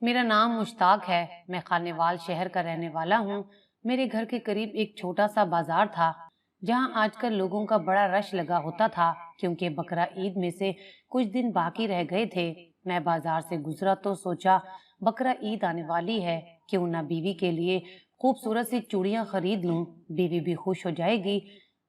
मेरा नाम मुश्ताक है। मैं खानेवाल शहर का रहने वाला हूँ। मेरे घर के करीब एक छोटा सा बाजार था, जहाँ आजकल लोगों का बड़ा रश लगा होता था, क्योंकि बकरा ईद में से कुछ दिन बाकी रह गए थे। मैं बाजार से गुजरा तो सोचा, बकरा ईद आने वाली है, क्यों ना बीवी के लिए खूबसूरत सी चूड़ियां खरीद लूं। बीवी भी खुश हो जाएगी।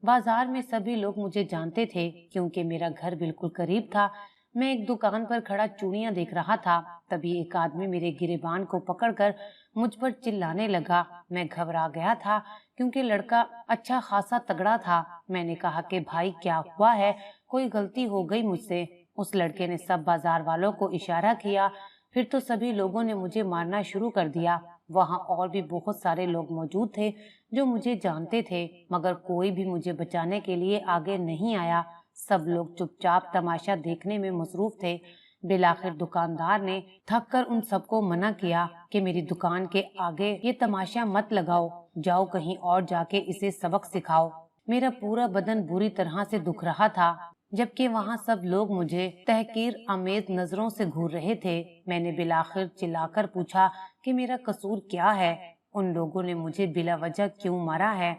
बाजार में सभी लोग मुझे जानते थे, क्योंकि मेरा घर बिल्कुल करीब था। मैं एक दुकान पर खड़ा चूड़ियां देख रहा था, तभी एक आदमी मेरे गिरेबान को पकड़कर मुझ पर चिल्लाने लगा। मैं घबरा गया था, क्योंकि लड़का अच्छा खासा तगड़ा था। मैंने कहा कि भाई क्या हुआ है, कोई गलती हो गई मुझसे। उस लड़के ने सब बाजार वालों को इशारा किया। फिर तो सभी लोगों ने मुझे मारना शुरू कर दिया। वहां और भी बहुत सारे लोग मौजूद थे जो मुझे जानते थे, मगर कोई भी मुझे बचाने के लिए आगे नहीं आया। सब लोग चुपचाप तमाशा देखने में मसरूफ थे। बिलाखिर दुकानदार ने थक कर उन सबको मना किया कि मेरी दुकान के आगे ये तमाशा मत लगाओ, जाओ कहीं और जाके इसे सबक सिखाओ। मेरा पूरा बदन बुरी तरह से दुख रहा था, जबकि वहाँ सब लोग मुझे तहकीर आमेज नजरों से घूर रहे थे। मैंने बिलाखिर चिल्लाकर पूछा कि मेरा कसूर क्या है, उन लोगों ने मुझे बिला वजह क्यों मारा है।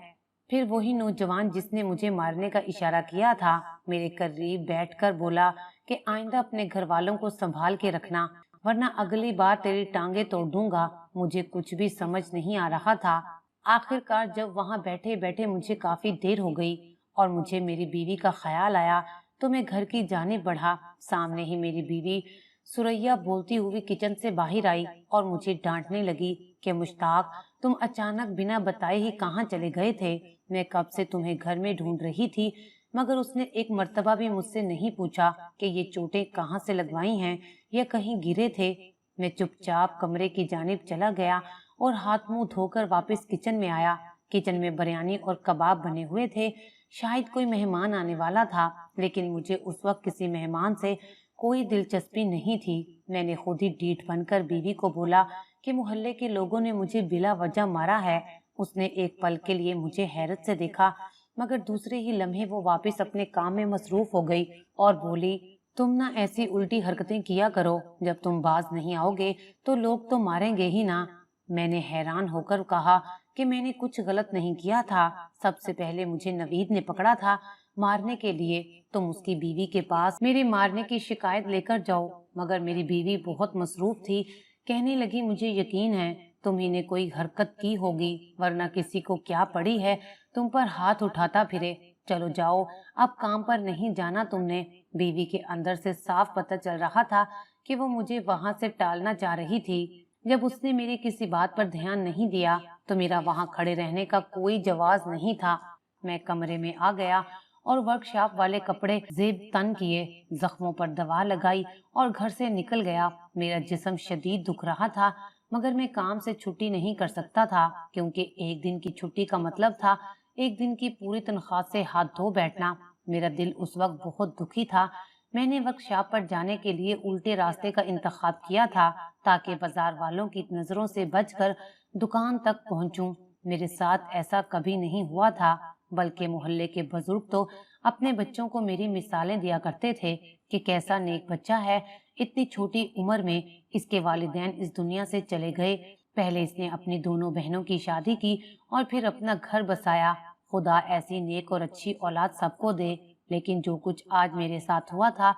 फिर वही नौजवान जिसने मुझे मारने का इशारा किया था, मेरे करीब बैठकर बोला कि आइंदा अपने घर वालों को संभाल के रखना, वरना अगली बार तेरी टांगे तोड़ दूंगा। मुझे कुछ भी समझ नहीं आ रहा था। आखिरकार जब वहां बैठे बैठे मुझे काफी देर हो गई और मुझे मेरी बीवी का ख्याल आया, तो मैं घर की जानिब बढ़ा। सामने ही मेरी बीवी सुरैया बोलती हुई किचन से बाहर आई और मुझे डांटने लगी कि मुश्ताक, तुम अचानक बिना बताए ही कहाँ चले गए थे। मैं कब से तुम्हें घर में ढूंढ रही थी, मगर उसने एक मर्तबा भी मुझसे नहीं पूछा कि ये चोटें कहाँ से लगवाई हैं या कहीं गिरे थे। मैं चुपचाप कमरे की जानिब चला गया और हाथ मुंह धोकर वापस किचन में आया। किचन में बिरयानी और कबाब बने हुए थे। शायद कोई मेहमान आने वाला था, लेकिन मुझे उस वक्त किसी मेहमान से कोई दिलचस्पी नहीं थी। मैंने खुद ही डीठ बनकर बीवी को बोला कि मोहल्ले के लोगों ने मुझे बिला वजह मारा है। उसने एक पल के लिए मुझे हैरत से देखा, मगर दूसरे ही लम्हे वो वापस अपने काम में मसरूफ हो गई और बोली, तुम ना ऐसी उल्टी हरकतें किया करो, जब तुम बाज नहीं आओगे तो लोग तो मारेंगे ही ना। मैंने हैरान होकर कहा कि मैंने कुछ गलत नहीं किया था। सबसे पहले मुझे नवीद ने पकड़ा था मारने के लिए। तुम उसकी बीवी के पास मेरे मारने की शिकायत लेकर जाओ। मगर मेरी बीवी बहुत मसरूफ थी। कहने लगी, मुझे यकीन है तुम्ही ने कोई हरकत की होगी, वरना किसी को क्या पड़ी है तुम पर हाथ उठाता फिरे। चलो जाओ, अब काम पर नहीं जाना तुमने। बीवी के अंदर से साफ पता चल रहा था कि वो मुझे वहां से टालना चाह रही थी। जब उसने मेरी किसी बात पर ध्यान नहीं दिया, तो मेरा वहां खड़े रहने का कोई जवाब नहीं था। मैं कमरे में आ गया और वर्कशॉप वाले कपड़े जेब तन किए, जख्मों पर दवा लगाई और घर से निकल गया। मेरा जिस्म शदीद दुख रहा था, मगर मैं काम से छुट्टी नहीं कर सकता था, क्योंकि एक दिन की छुट्टी का मतलब था एक दिन की पूरी तनख्वाह से हाथ धो बैठना। मेरा दिल उस वक्त बहुत दुखी था। मैंने वर्कशॉप पर जाने के लिए उल्टे रास्ते का इंतखाब किया था, ताकि बाजार वालों की नजरों से बचकर दुकान तक पहुंचूं। मेरे साथ ऐसा कभी नहीं हुआ था, बल्कि मोहल्ले के बुजुर्ग तो अपने बच्चों को मेरी मिसालें दिया करते थे कि कैसा नेक बच्चा है, इतनी छोटी उम्र में इसके वालिदैन इस दुनिया से चले गए। पहले इसने अपनी दोनों बहनों की शादी की और फिर अपना घर बसाया। खुदा ऐसी नेक और अच्छी औलाद सबको दे। लेकिन जो कुछ आज मेरे साथ हुआ था,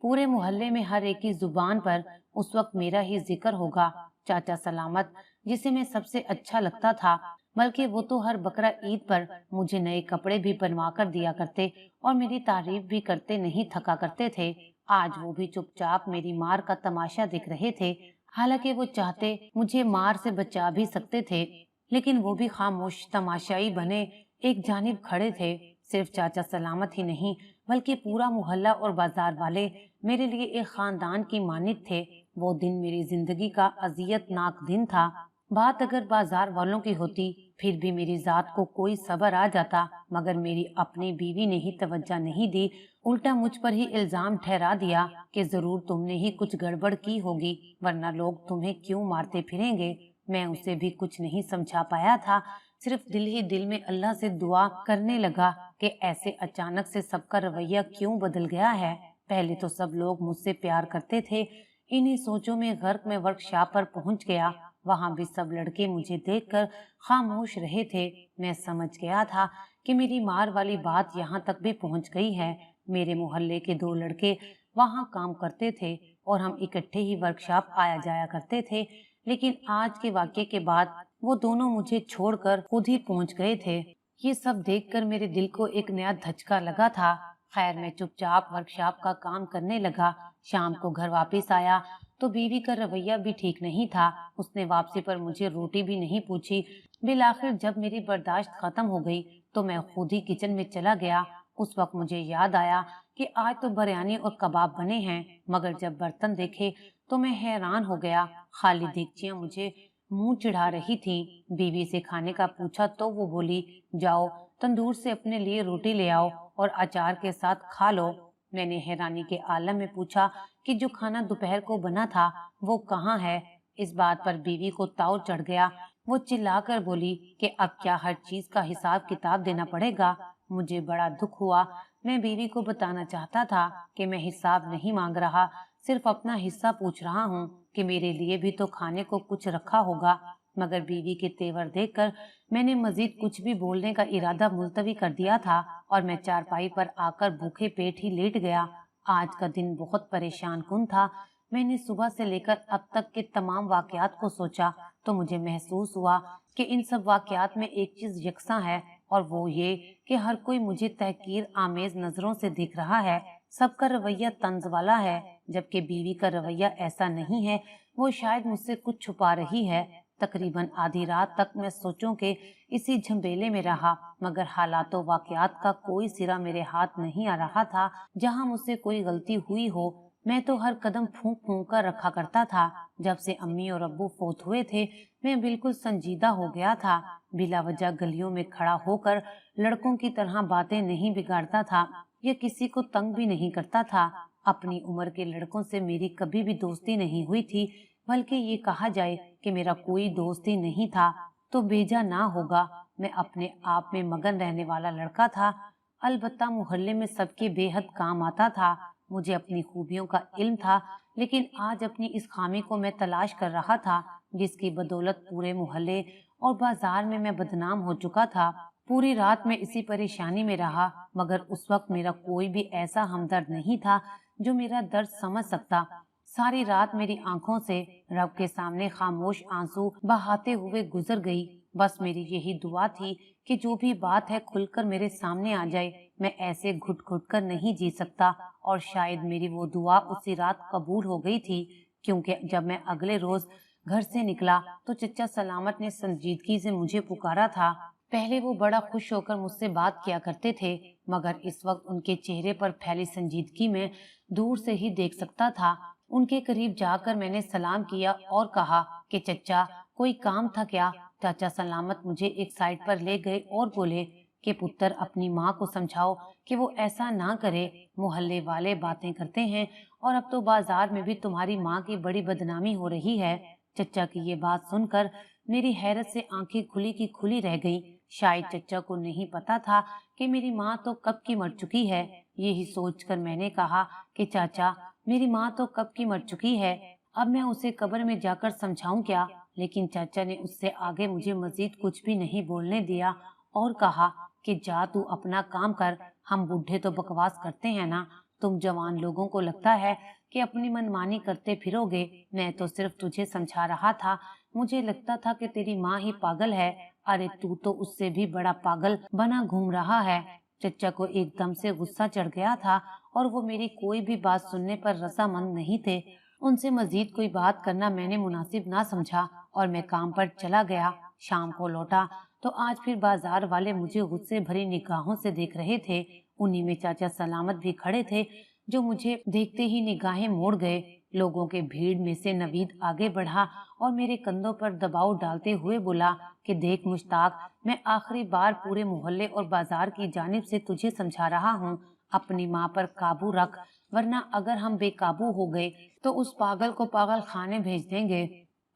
पूरे मोहल्ले में हर एक की जुबान पर उस वक्त मेरा ही जिक्र होगा। चाचा सलामत, जिसे मैं सबसे अच्छा लगता था, बल्कि वो तो हर बकरा ईद पर मुझे नए कपड़े भी बनवा कर दिया करते और मेरी तारीफ भी करते नहीं थका करते थे। आज वो भी चुपचाप मेरी मार का तमाशा देख रहे थे। हालांकि वो चाहते मुझे मार से बचा भी सकते थे, लेकिन वो भी खामोश तमाशाई बने एक जानिब खड़े थे। सिर्फ चाचा सलामत ही नहीं, बल्कि पूरा मोहल्ला और बाजार वाले मेरे लिए एक खानदान की मानित थे। वो दिन मेरी जिंदगी का अजियतनाक दिन था। बात अगर बाजार वालों की होती, फिर भी मेरी जात को कोई सब्र आ जाता, मगर मेरी अपनी बीवी ने ही तवज्जो नहीं दी। उल्टा मुझ पर ही इल्जाम ठहरा दिया कि जरूर तुमने ही कुछ गड़बड़ की होगी, वरना लोग तुम्हें क्यों मारते फिरेंगे। मैं उसे भी कुछ नहीं समझा पाया था। सिर्फ दिल ही दिल में अल्लाह से दुआ करने लगा कि ऐसे अचानक से सबका रवैया क्यों बदल गया है। पहले तो सब लोग मुझसे प्यार करते थे, इन्हीं सोचों में गर्क में वर्कशॉप पर पहुंच गया। वहां भी सब लड़के मुझे देखकर खामोश रहे थे। मैं समझ गया था कि मेरी मार वाली बात यहाँ तक भी पहुंच गई है। मेरे मोहल्ले के दो लड़के वहां काम करते थे और हम इकट्ठे ही वर्कशॉप आया जाया करते थे, लेकिन आज के वाक्य के बाद वो दोनों मुझे छोड़कर खुद ही पहुंच गए थे। ये सब देखकर मेरे दिल को एक नया धचका लगा था। खैर, मैं चुपचाप वर्कशॉप का काम करने लगा। शाम को घर वापस आया तो बीवी का रवैया भी ठीक नहीं था। उसने वापसी पर मुझे रोटी भी नहीं पूछी। बिल आखिर जब मेरी बर्दाश्त खत्म हो गई तो मैं खुद ही किचन में चला गया। उस वक्त मुझे याद आया कि आज तो बिरयानी और कबाब बने हैं, मगर जब बर्तन देखे तो मैं हैरान हो गया। खाली देगचियां मुझे मुंह चिढ़ा रही थी। बीवी से खाने का पूछा तो वो बोली, जाओ तंदूर से अपने लिए रोटी ले आओ और अचार के साथ खा लो। मैंने हैरानी के आलम में पूछा कि जो खाना दोपहर को बना था वो कहाँ है। इस बात पर बीवी को ताव चढ़ गया। वो चिल्लाकर बोली कि अब क्या हर चीज का हिसाब किताब देना पड़ेगा। मुझे बड़ा दुख हुआ। मैं बीवी को बताना चाहता था कि मैं हिसाब नहीं मांग रहा, सिर्फ अपना हिस्सा पूछ रहा हूँ कि मेरे लिए भी तो खाने को कुछ रखा होगा। मगर बीवी के तेवर देखकर मैंने मजीद कुछ भी बोलने का इरादा मुलतवी कर दिया था और मैं चारपाई पर आकर भूखे पेट ही लेट गया। आज का दिन बहुत परेशान कुन था। मैंने सुबह से लेकर अब तक के तमाम वाकयात को सोचा तो मुझे महसूस हुआ कि इन सब वाकयात में एक चीज यकसा है, और वो ये कि हर कोई मुझे तहकीर आमेज नजरों से देख रहा है। सबका रवैया तंज वाला है, जबकि बीवी का रवैया ऐसा नहीं है। वो शायद मुझसे कुछ छुपा रही है। तकरीबन आधी रात तक मैं सोचों के इसी झंबेले में रहा, मगर हालातों वाकयात का कोई सिरा मेरे हाथ नहीं आ रहा था। जहाँ मुझसे कोई गलती हुई हो, मैं तो हर कदम फूंक फूंक कर रखा करता था। जब से अम्मी और अब्बू फोत हुए थे, मैं बिल्कुल संजीदा हो गया था। बिला वजह गलियों में खड़ा होकर लड़कों की तरह बातें नहीं बिगाड़ता था या किसी को तंग भी नहीं करता था। अपनी उम्र के लड़कों से मेरी कभी भी दोस्ती नहीं हुई थी, बल्कि ये कहा जाए कि मेरा कोई दोस्त ही नहीं था तो बेजा ना होगा। मैं अपने आप में मगन रहने वाला लड़का था। अलबत्ता मोहल्ले में सबके बेहद काम आता था। मुझे अपनी खूबियों का इल्म था, लेकिन आज अपनी इस खामी को मैं तलाश कर रहा था जिसकी बदौलत पूरे मोहल्ले और बाजार में मैं बदनाम हो चुका था। पूरी रात में इसी परेशानी में रहा, मगर उस वक्त मेरा कोई भी ऐसा हमदर्द नहीं था जो मेरा दर्द समझ सकता। सारी रात मेरी आंखों से रब के सामने खामोश आंसू बहाते हुए गुजर गई। बस मेरी यही दुआ थी कि जो भी बात है खुलकर मेरे सामने आ जाए। मैं ऐसे घुट घुट कर नहीं जी सकता, और शायद मेरी वो दुआ उसी रात कबूल हो गई थी, क्योंकि जब मैं अगले रोज घर से निकला तो चचा सलामत ने संजीदगी से मुझे पुकारा था। पहले वो बड़ा खुश होकर मुझसे बात किया करते थे, मगर इस वक्त उनके चेहरे पर फैली संजीदगी में दूर से ही देख सकता था। उनके करीब जाकर मैंने सलाम किया और कहा कि चचा, कोई काम था क्या? चाचा सलामत मुझे एक साइड पर ले गए और बोले कि पुत्र, अपनी माँ को समझाओ कि वो ऐसा ना करे। मोहल्ले वाले बातें करते हैं और अब तो बाजार में भी तुम्हारी माँ की बड़ी बदनामी हो रही है। चचा की ये बात सुनकर मेरी हैरत से आंखें खुली की खुली रह गईं। शायद चचा को नहीं पता था कि मेरी माँ तो कब की मर चुकी है। यही सोचकर मैंने कहा कि चाचा, मेरी माँ तो कब की मर चुकी है, अब मैं उसे कब्र में जाकर समझाऊं क्या? लेकिन चाचा ने उससे आगे मुझे मजीद कुछ भी नहीं बोलने दिया और कहा कि जा तू अपना काम कर, हम बूढ़े तो बकवास करते हैं ना, तुम जवान लोगों को लगता है कि अपनी मनमानी करते फिरोगे। मैं तो सिर्फ तुझे समझा रहा था। मुझे लगता था कि तेरी माँ ही पागल है। अरे तू तो उससे भी बड़ा पागल बना घूम रहा है। चचा को एकदम से गुस्सा चढ़ गया था और वो मेरी कोई भी बात सुनने पर रजामंद नहीं थे। उनसे मजीद कोई बात करना मैंने मुनासिब ना समझा और मैं काम पर चला गया। शाम को लौटा तो आज फिर बाजार वाले मुझे गुस्से भरी निगाहों से देख रहे थे। उन्हीं में चाचा सलामत भी खड़े थे, जो मुझे देखते ही निगाहें मोड़ गए। लोगों के भीड़ में से नवीद आगे बढ़ा और मेरे कंधों पर दबाव डालते हुए बोला कि देख मुश्ताक, मैं आखिरी बार पूरे मोहल्ले और बाजार की जानिब से तुझे समझा रहा हूँ, अपनी माँ पर काबू रख, वरना अगर हम बेकाबू हो गए तो उस पागल को पागल खाने भेज देंगे।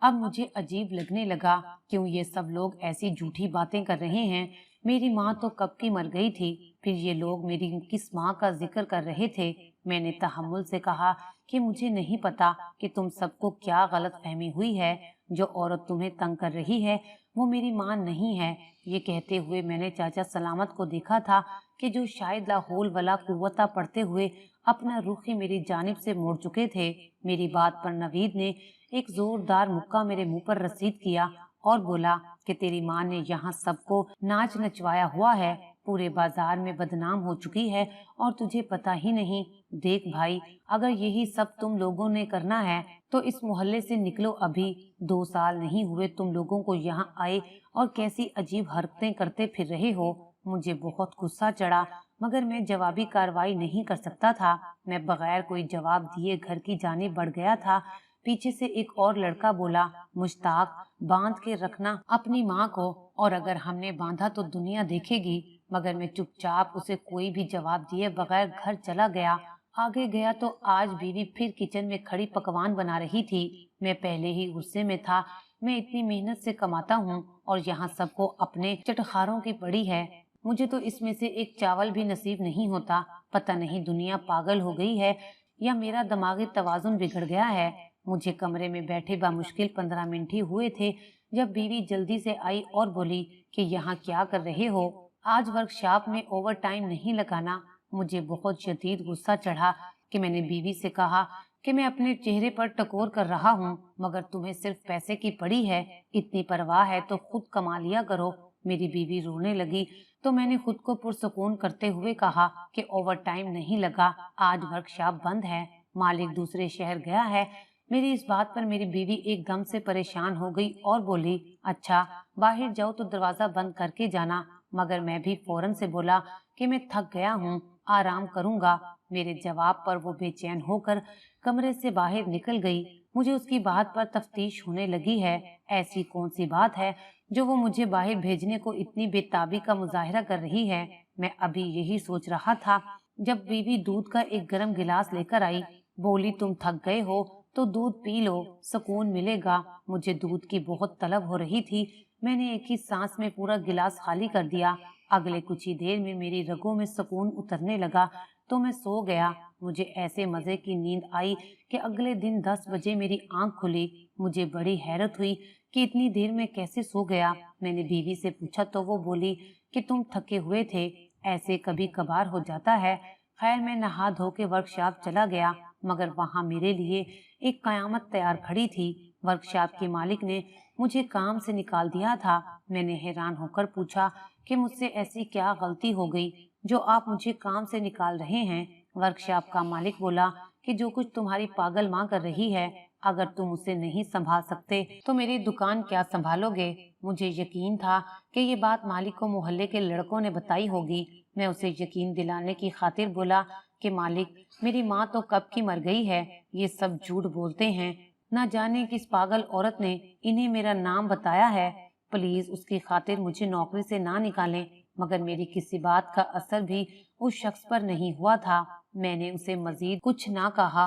अब मुझे अजीब लगने लगा, क्यों ये सब लोग ऐसी झूठी बातें कर रहे हैं। मेरी माँ तो कब की मर गई थी, फिर ये लोग मेरी किस माँ का जिक्र कर रहे थे। मैंने तहम्मुल से कहा कि मुझे नहीं पता कि तुम सबको क्या गलत फहमी हुई है। जो औरत तुम्हें तंग कर रही है वो मेरी माँ नहीं है। ये कहते हुए मैंने चाचा सलामत को देखा था कि जो शायद लाहौल वाला कुव्वता पढ़ते हुए अपना रुख ही मेरी जानिब से मोड़ चुके थे। मेरी बात पर नवीद ने एक जोरदार मुक्का मेरे मुंह पर रसीद किया और बोला कि तेरी माँ ने यहाँ सबको नाच नचवाया हुआ है, पूरे बाजार में बदनाम हो चुकी है और तुझे पता ही नहीं। देख भाई, अगर यही सब तुम लोगों ने करना है तो इस मोहल्ले से निकलो अभी। 2 साल नहीं हुए तुम लोगों को यहाँ आए और कैसी अजीब हरकतें करते फिर रहे हो। मुझे बहुत गुस्सा चढ़ा मगर मैं जवाबी कार्रवाई नहीं कर सकता था। मैं बगैर कोई जवाब दिए घर की जानिब बढ़ गया था। पीछे से एक और लड़का बोला, मुश्ताक, बांध के रखना अपनी माँ को, और अगर हमने बांधा तो दुनिया देखेगी। मगर मैं चुपचाप उसे कोई भी जवाब दिए बगैर घर चला गया। आगे गया तो आज बीवी फिर किचन में खड़ी पकवान बना रही थी। मैं पहले ही गुस्से में था। मैं इतनी मेहनत से कमाता हूँ और यहाँ सबको अपने चटखारों की पड़ी है। मुझे तो इसमें से एक चावल भी नसीब नहीं होता। पता नहीं दुनिया पागल हो गई है या मेरा दिमागी तवाजुन बिगड़ गया है। मुझे कमरे में बैठे बामुश्किल 15 मिनट ही हुए थे जब बीवी जल्दी से आई और बोली कि यहाँ क्या कर रहे हो? आज वर्कशॉप में ओवर टाइम नहीं लगाना। मुझे बहुत शदीद गुस्सा चढ़ा कि मैंने बीवी से कहा कि मैं अपने चेहरे पर टकोर कर रहा हूँ, मगर तुम्हें सिर्फ पैसे की पड़ी है। इतनी परवाह है तो खुद कमा लिया करो। मेरी बीवी रोने लगी तो मैंने खुद को पुरसुकून करते हुए कहा कि ओवर टाइम नहीं लगा, आज वर्कशॉप बंद है, मालिक दूसरे शहर गया है। मेरी इस बात पर मेरी बीवी एकदम से परेशान हो गई और बोली, अच्छा बाहर जाओ तो दरवाजा बंद करके जाना। मगर मैं भी फौरन से बोला कि मैं थक गया हूँ, आराम करूंगा। मेरे जवाब पर वो बेचैन होकर कमरे से बाहर निकल गई। मुझे उसकी बात पर तफ्तीश होने लगी है। ऐसी कौन सी बात है जो वो मुझे बाहर भेजने को इतनी बेताबी का मुजाहिरा कर रही है। मैं अभी यही सोच रहा था जब बीवी दूध का एक गर्म गिलास लेकर आई। बोली, तुम थक गए हो तो दूध पी लो, सुकून मिलेगा। मुझे दूध की बहुत तलब हो रही थी। मैंने एक ही सांस में पूरा गिलास खाली कर दिया। अगले कुछ ही देर में मेरी रगों में सुकून उतरने लगा तो मैं सो गया। मुझे ऐसे मजे की नींद आई कि अगले दिन 10 बजे मेरी आंख खुली। मुझे बड़ी हैरत हुई कि इतनी देर में कैसे सो गया। मैंने बीवी से पूछा तो वो बोली कि तुम थके हुए थे, ऐसे कभी कभार हो जाता है। खैर, मैं नहा धो के वर्कशॉप चला गया, मगर वहाँ मेरे लिए एक कयामत तैयार खड़ी थी। वर्कशॉप के मालिक ने मुझे काम से निकाल दिया था। मैंने हैरान होकर पूछा कि मुझसे ऐसी क्या गलती हो गई जो आप मुझे काम से निकाल रहे हैं। वर्कशॉप का मालिक बोला कि जो कुछ तुम्हारी पागल माँ कर रही है, अगर तुम उसे नहीं संभाल सकते तो मेरी दुकान क्या संभालोगे। मुझे यकीन था कि ये बात मालिक को मोहल्ले के लड़कों ने बताई होगी। मैं उसे यकीन दिलाने की खातिर बोला कि मालिक, मेरी माँ तो कब की मर गई है, ये सब झूठ बोलते हैं। ना जाने किस पागल औरत ने इन्हें मेरा नाम बताया है। प्लीज उसकी खातिर मुझे नौकरी से ना निकालें। मगर मेरी किसी बात का असर भी उस शख्स पर नहीं हुआ था। मैंने उसे मजीद कुछ ना कहा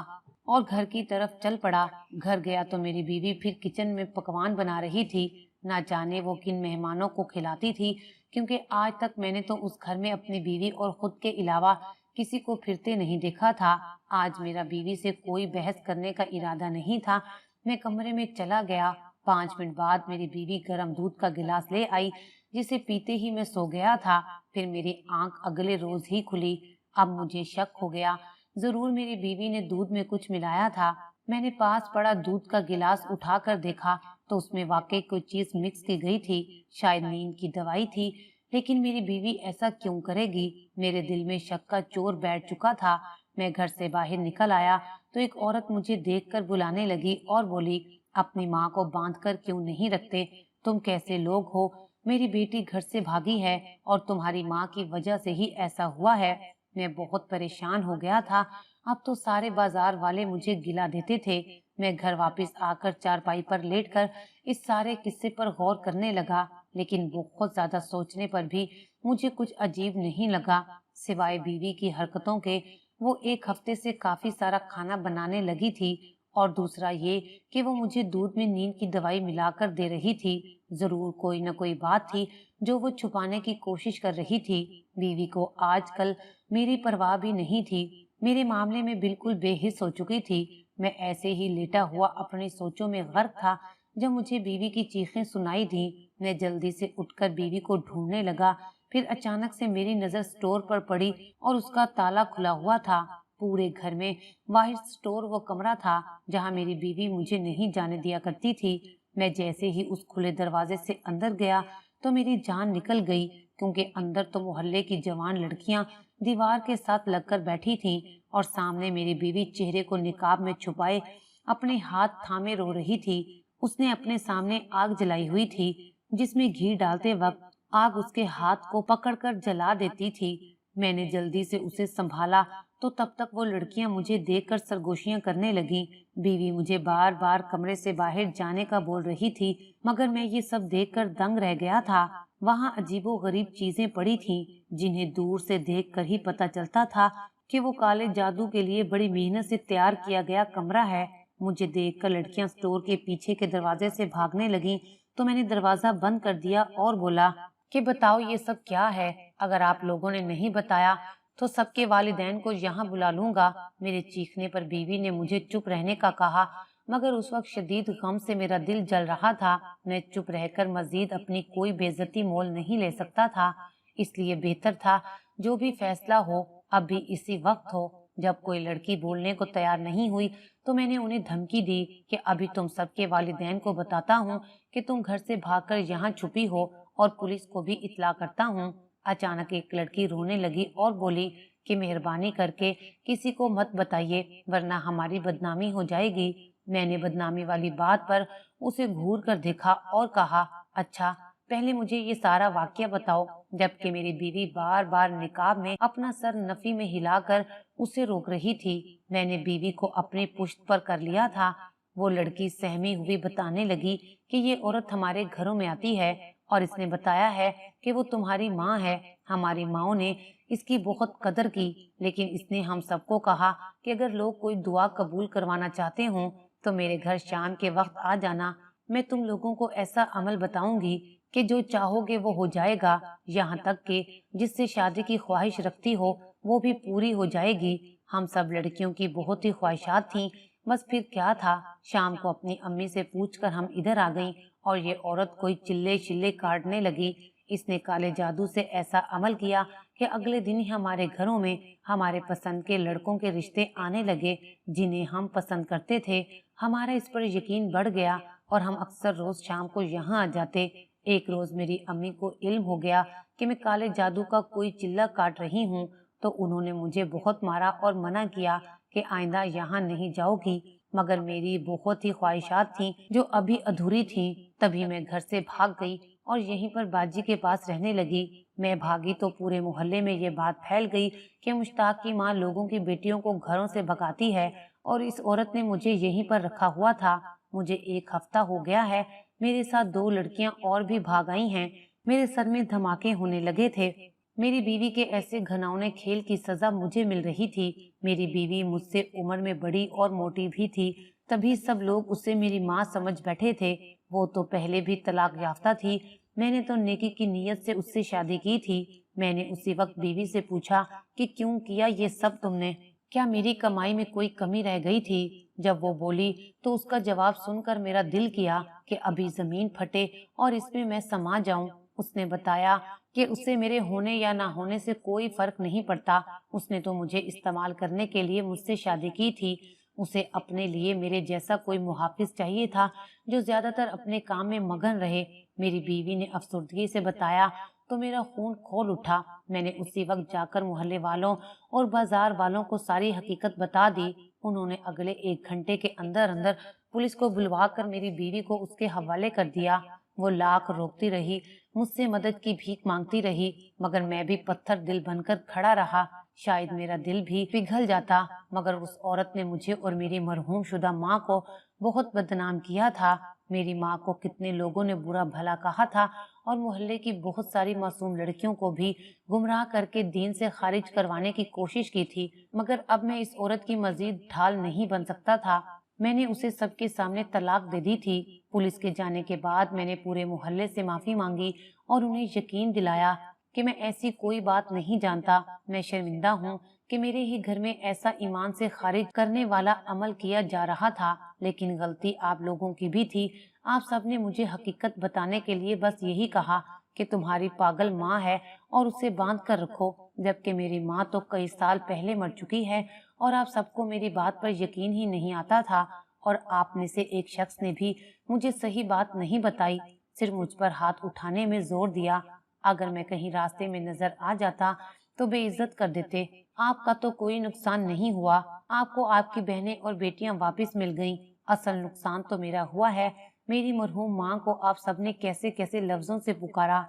और घर की तरफ चल पड़ा। घर गया तो मेरी बीवी फिर किचन में पकवान बना रही थी। ना जाने वो किन मेहमानों को खिलाती थी, क्योंकि आज तक मैंने तो उस घर में अपनी बीवी और खुद के अलावा किसी को फिरते नहीं देखा था। आज मेरा बीवी से कोई बहस करने का इरादा नहीं था। मैं कमरे में चला गया। 5 मिनट बाद मेरी बीवी गर्म दूध का गिलास ले आई, जिसे पीते ही मैं सो गया था। फिर मेरी आंख अगले रोज ही खुली। अब मुझे शक हो गया, जरूर मेरी बीवी ने दूध में कुछ मिलाया था। मैंने पास पड़ा दूध का गिलास उठाकर देखा तो उसमें वाकई कोई चीज मिक्स की गई थी। शायद नींद की दवाई थी, लेकिन मेरी बीवी ऐसा क्यों करेगी। मेरे दिल में शक का चोर बैठ चुका था। मैं घर से बाहर निकल आया तो एक औरत मुझे देखकर बुलाने लगी और बोली, अपनी माँ को बांध कर क्यों नहीं रखते? तुम कैसे लोग हो? मेरी बेटी घर से भागी है और तुम्हारी माँ की वजह से ही ऐसा हुआ है। मैं बहुत परेशान हो गया था। अब तो सारे बाजार वाले मुझे गिला देते थे। मैं घर वापस आकर चारपाई पर लेटकर इस सारे किस्से पर गौर करने लगा, लेकिन बहुत ज्यादा सोचने पर भी मुझे कुछ अजीब नहीं लगा। सिवाय बीवी की हरकतों के, वो एक हफ्ते से काफी सारा खाना बनाने लगी थी, और दूसरा ये कि वो मुझे दूध में नींद की दवाई मिलाकर दे रही थी। जरूर कोई न कोई बात थी जो वो छुपाने की कोशिश कर रही थी। बीवी को आजकल मेरी परवाह भी नहीं थी। मेरे मामले में बिल्कुल बेहिस हो चुकी थी। मैं ऐसे ही लेटा हुआ अपनी सोचों में गर्क था जब मुझे बीवी की चीखें सुनाई दी। मैं जल्दी से उठकर बीवी को ढूंढने लगा। फिर अचानक से मेरी नजर स्टोर पर पड़ी और उसका ताला खुला हुआ था। पूरे घर में वाहिद स्टोर वो कमरा था जहां मेरी बीवी मुझे नहीं जाने दिया करती थी। मैं जैसे ही उस खुले दरवाजे से अंदर गया तो मेरी जान निकल गई, क्योंकि अंदर तो मोहल्ले की जवान लड़कियां दीवार के साथ लगकर बैठी थीं और सामने मेरी बीवी चेहरे को निकाब में छुपाए अपने हाथ थामे रो रही थी। उसने अपने सामने आग जलाई हुई थी, जिसमें घी डालते वक्त आग उसके हाथ को पकड़कर जला देती थी। मैंने जल्दी से उसे संभाला तो तब तक वो लड़कियां मुझे देखकर सरगोशियां करने लगीं। बीवी मुझे बार बार कमरे से बाहर जाने का बोल रही थी, मगर मैं ये सब देखकर दंग रह गया था। वहां अजीबोगरीब चीजें पड़ी थीं, जिन्हें दूर से देखकर ही पता चलता था कि वो काले जादू के लिए बड़ी मेहनत से तैयार किया गया कमरा है। मुझे देखकर लड़कियां स्टोर के पीछे के दरवाजे से भागने लगीं, तो मैंने दरवाजा बंद कर दिया और बोला कि बताओ ये सब क्या है। अगर आप लोगों ने नहीं बताया तो सबके वालिदैन को यहाँ बुला लूंगा। मेरे चीखने पर बीवी ने मुझे चुप रहने का कहा, मगर उस वक्त शदीद गम से मेरा दिल जल रहा था। मैं चुप रहकर मजीद अपनी कोई बेइज्जती मोल नहीं ले सकता था, इसलिए बेहतर था जो भी फैसला हो अब भी इसी वक्त हो। जब कोई लड़की बोलने को तैयार नहीं हुई तो मैंने उन्हें धमकी दी कि अभी तुम सबके वालिदैन को बताता हूँ कि तुम घर से भागकर यहाँ छुपी हो और पुलिस को भी इत्तला करता हूँ। अचानक एक लड़की रोने लगी और बोली कि मेहरबानी करके किसी को मत बताइए, वरना हमारी बदनामी हो जाएगी। मैंने बदनामी वाली बात पर उसे घूर कर देखा और कहा, अच्छा पहले मुझे ये सारा वाकया बताओ। जबकि मेरी बीवी बार बार निकाब में अपना सर नफी में हिलाकर उसे रोक रही थी। मैंने बीवी को अपनी पुश्त पर कर लिया था। वो लड़की सहमी हुई बताने लगी कि ये औरत हमारे घरों में आती है और इसने बताया है कि वो तुम्हारी माँ है। हमारी माँओं ने इसकी बहुत कदर की, लेकिन इसने हम सबको कहा कि अगर लोग कोई दुआ कबूल करवाना चाहते हों तो मेरे घर शाम के वक्त आ जाना। मैं तुम लोगों को ऐसा अमल बताऊंगी कि जो चाहोगे वो हो जाएगा, यहाँ तक कि जिससे शादी की ख्वाहिश रखती हो वो भी पूरी हो जाएगी। हम सब लड़कियों की बहुत ही ख्वाहिशात थीं। बस फिर क्या था, शाम को अपनी अम्मी से पूछकर हम इधर आ गईं और ये औरत कोई चिल्ले चिल्ले काटने लगी। इसने काले जादू से ऐसा अमल किया कि अगले दिन ही हमारे घरों में हमारे पसंद के लड़कों के रिश्ते आने लगे, जिन्हें हम पसंद करते थे। हमारा इस पर यकीन बढ़ गया और हम अक्सर रोज शाम को यहाँ आ जाते। एक रोज मेरी अम्मी को इल्म हो गया कि मैं काले जादू का कोई चिल्ला काट रही हूँ, तो उन्होंने मुझे बहुत मारा और मना किया कि आइंदा यहाँ नहीं जाओगी। मगर मेरी बहुत ही ख्वाहिशात थीं जो अभी अधूरी थीं। तभी मैं घर से भाग गई और यहीं पर बाजी के पास रहने लगी। मैं भागी तो पूरे मोहल्ले में ये बात फैल गई कि मुश्ताक की माँ लोगों की बेटियों को घरों से भगाती है और इस औरत ने मुझे यहीं पर रखा हुआ था। मुझे एक हफ्ता हो गया है, मेरे साथ दो लड़कियां और भी भाग आई हैं। मेरे सर में धमाके होने लगे थे। मेरी बीवी के ऐसे घिनौने खेल की सजा मुझे मिल रही थी। मेरी बीवी मुझसे उम्र में बड़ी और मोटी भी थी, तभी सब लोग उसे मेरी माँ समझ बैठे थे। वो तो पहले भी तलाक याफ्ता थी। मैंने तो नेकी की नीयत से उससे शादी की थी। मैंने उसी वक्त बीवी से पूछा कि क्यों किया ये सब तुमने? क्या मेरी कमाई में कोई कमी रह गई थी? जब वो बोली तो उसका जवाब सुनकर मेरा दिल किया कि अभी जमीन फटे और इसमें मैं समा जाऊं। उसने बताया कि उससे मेरे होने या ना होने से कोई फर्क नहीं पड़ता। उसने तो मुझे इस्तेमाल करने के लिए मुझसे शादी की थी। उसे अपने लिए मेरे जैसा कोई मुहाफिज चाहिए था जो ज्यादातर अपने काम में मगन रहे। मेरी बीवी ने अफसुर्दगी से बताया तो मेरा खून खौल उठा। मैंने उसी वक्त जाकर मोहल्ले वालों और बाजार वालों को सारी हकीकत बता दी। उन्होंने अगले 1 घंटे के अंदर अंदर पुलिस को बुलवाकर मेरी बीवी को उसके हवाले कर दिया। वो लाख रोकती रही, मुझसे मदद की भीख मांगती रही, मगर मैं भी पत्थर दिल बनकर खड़ा रहा। शायद मेरा दिल भी पिघल जाता, मगर उस औरत ने मुझे और मेरी मरहूम शुदा माँ को बहुत बदनाम किया था। मेरी माँ को कितने लोगों ने बुरा भला कहा था और मोहल्ले की बहुत सारी मासूम लड़कियों को भी गुमराह करके दीन से खारिज करवाने की कोशिश की थी। मगर अब मैं इस औरत की मजीद ढाल नहीं बन सकता था। मैंने उसे सबके सामने तलाक दे दी थी। पुलिस के जाने के बाद मैंने पूरे मोहल्ले से माफी मांगी और उन्हें यकीन दिलाया कि मैं ऐसी कोई बात नहीं जानता। मैं शर्मिंदा हूँ کہ میرے ہی گھر میں ایسا ایمان سے خارج کرنے والا عمل کیا جا رہا تھا، لیکن غلطی آپ لوگوں کی بھی تھی۔ آپ سب نے مجھے حقیقت بتانے کے لیے بس یہی کہا کہ تمہاری پاگل ماں ہے اور اسے باندھ کر رکھو، جبکہ میری ماں تو کئی سال پہلے مر چکی ہے اور آپ سب کو میری بات پر یقین ہی نہیں آتا تھا، اور آپ میں سے ایک شخص نے بھی مجھے صحیح بات نہیں بتائی، صرف مجھ پر ہاتھ اٹھانے میں زور دیا۔ اگر میں کہیں راستے میں نظر آ جاتا تو بے عزت کر دیتے۔ آپ کا تو کوئی نقصان نہیں ہوا، آپ کو آپ کی بہنیں اور بیٹیاں واپس مل گئیں، اصل نقصان تو میرا ہوا ہے۔ میری مرحوم ماں کو آپ سب نے کیسے کیسے لفظوں سے پکارا،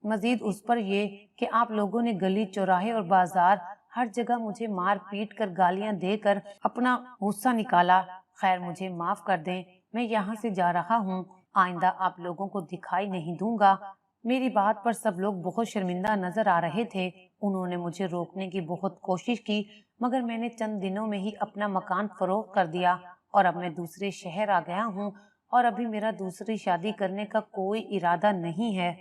مزید اس پر یہ کہ آپ لوگوں نے گلی چوراہے اور بازار ہر جگہ مجھے مار پیٹ کر گالیاں دے کر اپنا غصہ نکالا۔ خیر مجھے معاف کر دیں، میں یہاں سے جا رہا ہوں، آئندہ آپ لوگوں کو دکھائی نہیں دوں گا۔ میری بات پر سب لوگ بہت شرمندہ نظر آ رہے تھے، انہوں نے مجھے روکنے کی بہت کوشش کی، مگر میں نے چند دنوں میں ہی اپنا مکان فروخت کر دیا اور اب میں دوسرے شہر آ گیا ہوں اور ابھی میرا دوسری شادی کرنے کا کوئی ارادہ نہیں ہے۔